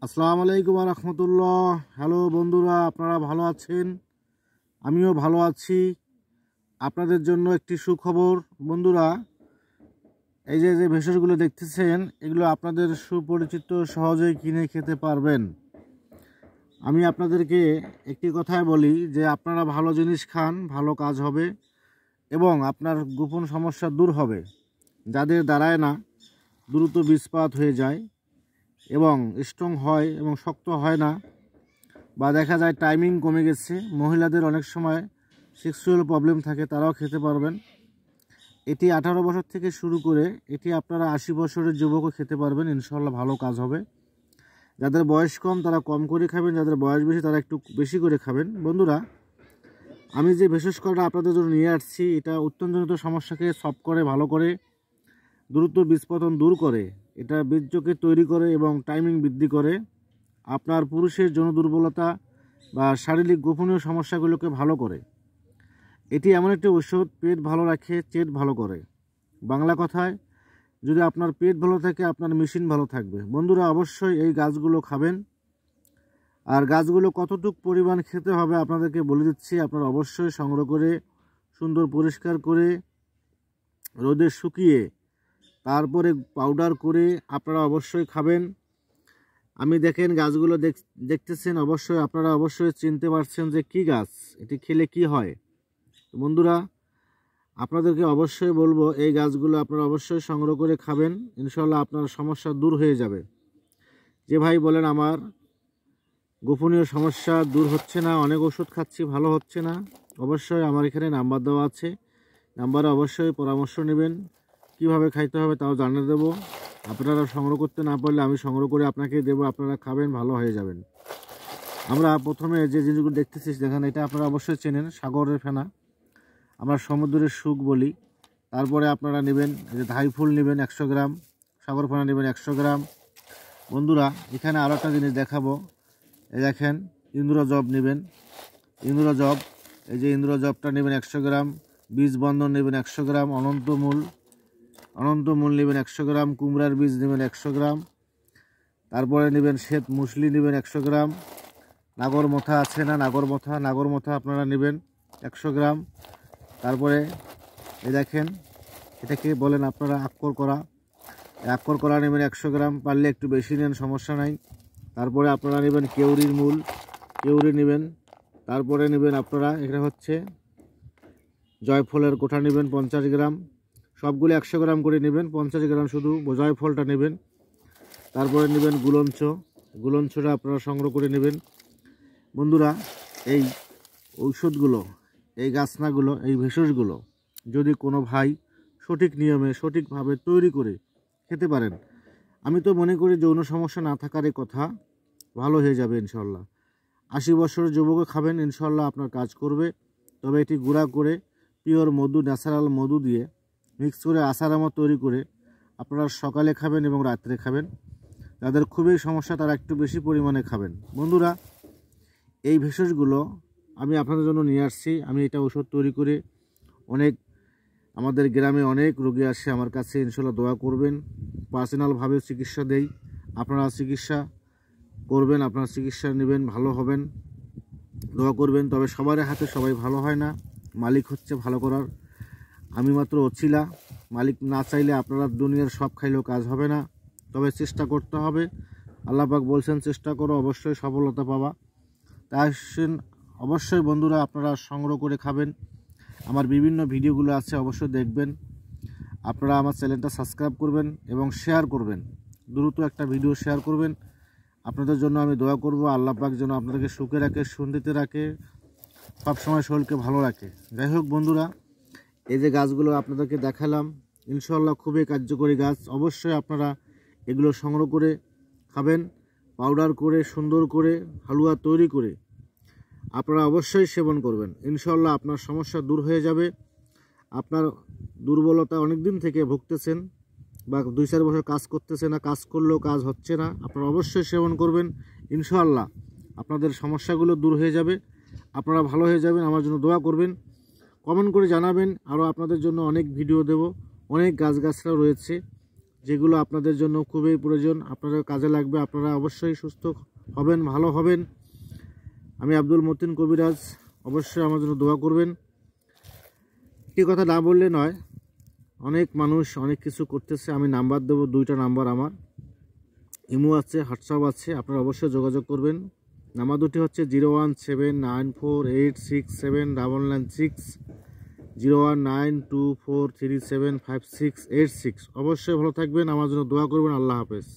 আসসালামু আলাইকুম ওয়া রাহমাতুল্লাহ। হ্যালো বন্ধুরা, আপনারা ভালো আছেন? আমিও ভালো আছি। আপনাদের জন্য একটি সুখবর বন্ধুরা, এই যে ভেষজগুলো দেখতেছেন, এগুলো আপনাদের সুপরিচিত, সহজেই কিনে খেতে পারবেন। আমি আপনাদেরকে একটি কথাই বলি যে আপনারা ভালো জিনিস খান, ভালো কাজ হবে এবং আপনার গোপন সমস্যা দূর হবে। যাদের দাঁড়ায় না, দ্রুত বীজপাত হয়ে যায় এবং স্ট্রং হয় এবং শক্ত হয় না, বা দেখা যায় টাইমিং কমে গেছে, মহিলাদের অনেক সময় সেক্সুয়াল প্রবলেম থাকে, তারাও খেতে পারবেন। এটি 18 বছর থেকে শুরু করে এটি আপনারা 80 বছরের যুবকও খেতে পারবেন, ইনশাল্লাহ ভালো কাজ হবে। যাদের বয়স কম তারা কম করে খাবেন, যাদের বয়স বেশি তারা একটু বেশি করে খাবেন। বন্ধুরা, আমি যে ভেষজ করাটা আপনাদের জন্য নিয়ে আসছি, এটা উত্তনজনিত সমস্যাকে সলভ করে, ভালো করে, দ্রুত বীজপতন দূর করে, এটা বীর্যকে তৈরি করে এবং টাইমিং বৃদ্ধি করে। আপনার পুরুষের যৌন দুর্বলতা বা শারীরিক গোপনীয় সমস্যাগুলোকে ভালো করে। এটি এমন একটি ঔষধ, পেট ভালো রাখে, চেট ভালো করে। বাংলা কথায়, যদি আপনার পেট ভালো থাকে আপনার মেশিন ভালো থাকবে। বন্ধুরা, অবশ্যই এই গাছগুলো খাবেন। আর গাছগুলো কতটুক পরিমাণ খেতে হবে আপনাদেরকে বলে দিচ্ছি। আপনারা অবশ্যই সংগ্রহ করে, সুন্দর পরিষ্কার করে, রোদে শুকিয়ে, তারপরে পাউডার করে আপনারা অবশ্যই খাবেন। আমি দেখেন গাছগুলো দেখতেছেন, অবশ্যই আপনারা অবশ্যই চিনতে পারছেন যে কি গাছ, এটি খেলে কি হয়। বন্ধুরা, আপনাদেরকে অবশ্যই বলবো এই গাছগুলো আপনারা অবশ্যই সংগ্রহ করে খাবেন, ইনশাল্লাহ আপনার সমস্যা দূর হয়ে যাবে। যে ভাই বলেন আমার গোপনীয় সমস্যা দূর হচ্ছে না, অনেক ওষুধ খাচ্ছি ভালো হচ্ছে না, অবশ্যই আমার এখানে নাম্বার দেওয়া আছে, নাম্বারে অবশ্যই পরামর্শ নেবেন। কিভাবে খাইতে হবে তাও জানিয়ে দেবো। আপনারা সংগ্রহ করতে না পারলে আমি সংগ্রহ করে আপনাকে দেবো, আপনারা খাবেন, ভালো হয়ে যাবেন। আমরা প্রথমে যে জিনিসগুলো দেখতেছি দেখেন, এটা আপনারা অবশ্যই চেনেন, সাগরের ফেনা, আমরা সমুদ্রের সুখ বলি। তারপরে আপনারা নেবেন যে ধাই ফুল নেবেন 100 গ্রাম, সাগর ফেনা নেবেন 100 গ্রাম। বন্ধুরা, এখানে আরও একটা জিনিস দেখাবো, এই দেখেন ইন্দ্রজব নেবেন, ইন্দ্রজব, এই যে ইন্দ্রজবটা নেবেন 100 গ্রাম, বীজ বন্ধন নেবেন 100 গ্রাম, অনন্তমূল নেবেন 100 গ্রাম, কুমড়ার বীজ নেবেন 100 গ্রাম, তারপরে নেবেন শ্বেত মুসলি নেবেন 100 গ্রাম, নাগরমথা আছে না, নাগরমথা আপনারা নেবেন 100 গ্রাম। তারপরে এই দেখেন, এটাকে বলেন আপনারা আক্কর করা নেবেন 100 গ্রাম, পারলে একটু বেশি নেন, সমস্যা নাই। তারপরে আপনারা নেবেন কেউরির মূল, কেউরি নেবেন। তারপরে নেবেন আপনারা, এটা হচ্ছে জয়ফলের কোঠা নেবেন 50 গ্রাম, সবগুলো 100 গ্রাম করে নেবেন, 50 গ্রাম শুধু জয়ফলটা নেবেন। তারপরে নেবেন গুলঞ্চটা আপনারা সংগ্রহ করে নেবেন। বন্ধুরা, এই ঔষধগুলো, এই গাছনাগুলো, এই ভেষজগুলো যদি কোনো ভাই সঠিক নিয়মে সঠিকভাবে তৈরি করে খেতে পারেন, আমি তো মনে করি যৌন সমস্যা না থাকারই কথা, ভালো হয়ে যাবে ইনশাল্লাহ। 80 বছরের যুবকও খাবেন, ইনশাল্লাহ আপনার কাজ করবে। তবে এটি গুঁড়া করে পিওর মধু, ন্যাচারাল মধু দিয়ে মিক্স করে আচার আমা তৈরি করে আপনারা সকালে খাবেন এবং রাত্রে খাবেন। যাদের খুবই সমস্যা তারা একটু বেশি পরিমাণে খাবেন। বন্ধুরা, এই ভেষজগুলো আমি আপনাদের জন্য নিয়ে আসছি। আমি এটা ওষুধ তৈরি করে আমাদের গ্রামে অনেক রোগী আসে আমার কাছে, ইনশাল্লাহ দোয়া করবেন। পার্সোনালভাবে চিকিৎসা দেই, আপনারা চিকিৎসা করবেন, আপনারা চিকিৎসা নেবেন, ভালো হবেন, দোয়া করবেন। তবে সবার হাতে সবাই ভালো হয় না, মালিক হচ্ছে ভালো করার, আমি মাত্র অছিলা। মালিক না চাইলে আপনারা দুনিয়ার সব খাইলেও কাজ হবে না, তবে চেষ্টা করতে হবে। আল্লাহ পাক বলছেন চেষ্টা করো, অবশ্যই সফলতা পাবা। তাই অবশ্যই বন্ধুরা আপনারা সংগ্রহ করে খাবেন। আমার বিভিন্ন ভিডিওগুলো আছে, অবশ্যই দেখবেন। আপনারা আমার চ্যানেলটা সাবস্ক্রাইব করবেন এবং শেয়ার করবেন, দ্রুত একটা ভিডিও শেয়ার করবেন। আপনাদের জন্য আমি দোয়া করব, আল্লাহ পাক যেন আপনাদেরকে সুখে রাখে, শান্তিতে রাখে, সবসময় শরীরকে ভালো রাখে। যাই হোক বন্ধুরা, এই যে গাছগুলো আপনাদেরকে দেখালাম, ইনশাল্লাহ খুবই কার্যকরী গাছ। অবশ্যই আপনারা এগুলো সংগ্রহ করে খাবেন, পাউডার করে, সুন্দর করে হালুয়া তৈরি করে আপনারা অবশ্যই সেবন করবেন। ইনশাল্লাহ আপনার সমস্যা দূর হয়ে যাবে। আপনার দুর্বলতা অনেক দিন থেকে ভুগতেছেন বা 2-4 বছর কাজ করতেছে না, কাজ করলেও কাজ হচ্ছে না, আপনারা অবশ্যই সেবন করবেন। ইনশাল্লাহ আপনাদের সমস্যাগুলো দূর হয়ে যাবে, আপনারা ভালো হয়ে যাবেন। আমার জন্য দোয়া করবেন, কমেন্ট করে জানাবেন। আরও আপনাদের জন্য অনেক ভিডিও দেব, অনেক গাছগাছরা রয়েছে, যেগুলো আপনাদের জন্য খুবই প্রয়োজন, আপনাদের কাজে লাগবে। আপনারা অবশ্যই সুস্থ হবেন, ভালো হবেন। আমি আব্দুল মতিন কবিরাজ, অবশ্যই আমার জন্য দোয়া করবেন। একটি কথা না বললে নয়, অনেক মানুষ অনেক কিছু করতেছে। আমি নাম্বার দেবো, 2টা নাম্বার আমার, ইমো আছে, হোয়াটসঅ্যাপ আছে, আপনারা অবশ্যই যোগাযোগ করবেন। নাম্বার দুটি হচ্ছে 01794867996, 01924375686। অবশ্যই ভালো থাকবেন, আমার জন্য দোয়া করবেন। আল্লাহ হাফেজ।